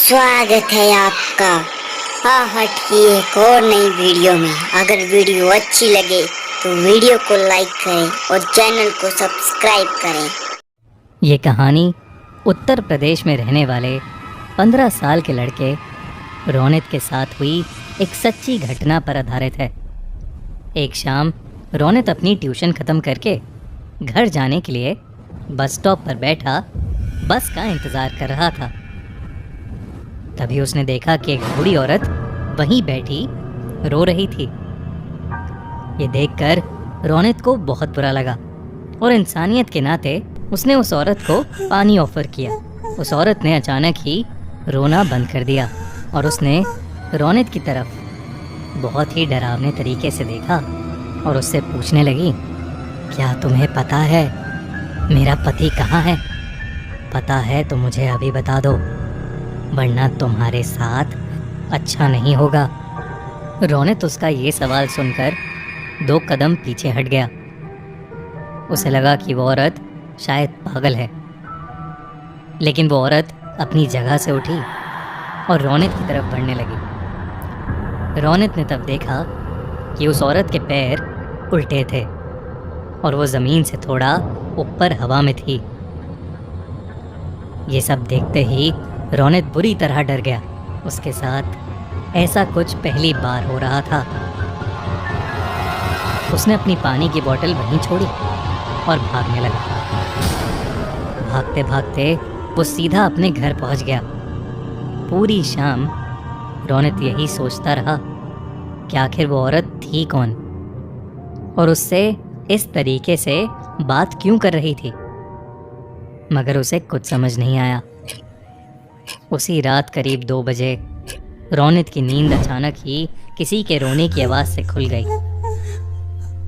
स्वागत है आपका आहट की एक और नई वीडियो में। अगर वीडियो अच्छी लगे तो वीडियो को लाइक करें और चैनल को सब्सक्राइब करें। ये कहानी उत्तर प्रदेश में रहने वाले 15 साल के लड़के रोनित के साथ हुई एक सच्ची घटना पर आधारित है। एक शाम रोनित अपनी ट्यूशन ख़त्म करके घर जाने के लिए बस स्टॉप पर बैठा बस का इंतज़ार कर रहा था। तभी उसने देखा कि एक बूढ़ी औरत वहीं बैठी रो रही थी। ये देखकर रोनित को बहुत बुरा लगा और इंसानियत के नाते उसने उस औरत को पानी ऑफर किया। उस औरत ने अचानक ही रोना बंद कर दिया और उसने रोनित की तरफ बहुत ही डरावने तरीके से देखा और उससे पूछने लगी, क्या तुम्हें पता है मेरा पति कहाँ है? पता है तो मुझे अभी बता दो, वरना तुम्हारे साथ अच्छा नहीं होगा। रोनित उसका ये सवाल सुनकर 2 कदम पीछे हट गया। उसे लगा कि वो औरत शायद पागल है, लेकिन वो औरत अपनी जगह से उठी और रोनित की तरफ बढ़ने लगी। रोनित ने तब देखा कि उस औरत के पैर उल्टे थे और वो ज़मीन से थोड़ा ऊपर हवा में थी। ये सब देखते ही रोनित बुरी तरह डर गया। उसके साथ ऐसा कुछ पहली बार हो रहा था। उसने अपनी पानी की बोतल वहीं छोड़ी और भागने लगा। भागते भागते वो सीधा अपने घर पहुंच गया। पूरी शाम रोनित यही सोचता रहा कि आखिर वो औरत थी कौन और उससे इस तरीके से बात क्यों कर रही थी, मगर उसे कुछ समझ नहीं आया। उसी रात करीब 2 बजे रोनित की नींद अचानक ही किसी के रोने की आवाज़ से खुल गई।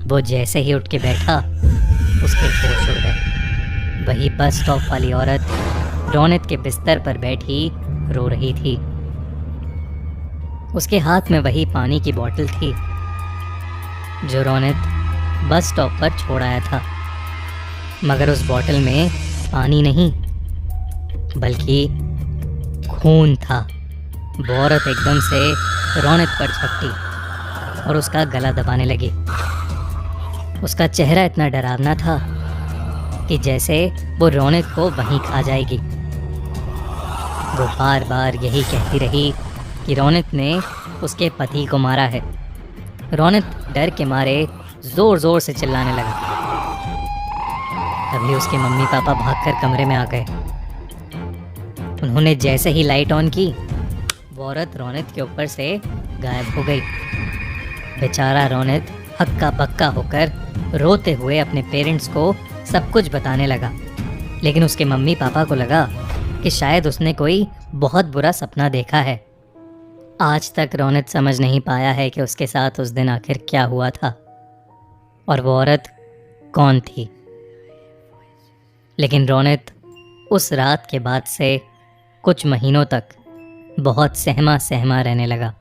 वो जैसे ही उठ के बैठा उसके होश उड़ गए। वही बस स्टॉप वाली औरत रोनित के बिस्तर पर बैठी रो रही थी। उसके हाथ में वही पानी की बोतल थी जो रोनित बस स्टॉप पर छोड़ आया था, मगर उस बोतल में पानी नहीं बल्कि खून था। वो औरत एकदम से रोनित पर झपटी और उसका गला दबाने लगी। उसका चेहरा इतना डरावना था कि जैसे वो रोनित को वहीं खा जाएगी। वो बार बार यही कहती रही कि रोनित ने उसके पति को मारा है। रोनित डर के मारे ज़ोर ज़ोर से चिल्लाने लगा। तभी उसके मम्मी पापा भागकर कमरे में आ गए। उन्होंने जैसे ही लाइट ऑन की, वो औरत रोनित के ऊपर से गायब हो गई। बेचारा रोनित हक्का बक्का होकर रोते हुए अपने पेरेंट्स को सब कुछ बताने लगा, लेकिन उसके मम्मी पापा को लगा कि शायद उसने कोई बहुत बुरा सपना देखा है। आज तक रोनित समझ नहीं पाया है कि उसके साथ उस दिन आखिर क्या हुआ था और वो औरत कौन थी। लेकिन रोनित उस रात के बाद से कुछ महीनों तक बहुत सहमा सहमा रहने लगा।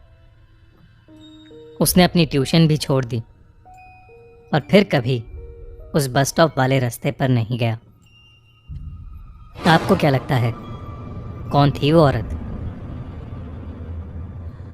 उसने अपनी ट्यूशन भी छोड़ दी और फिर कभी उस बस स्टॉप वाले रास्ते पर नहीं गया। आपको क्या लगता है, कौन थी वो औरत?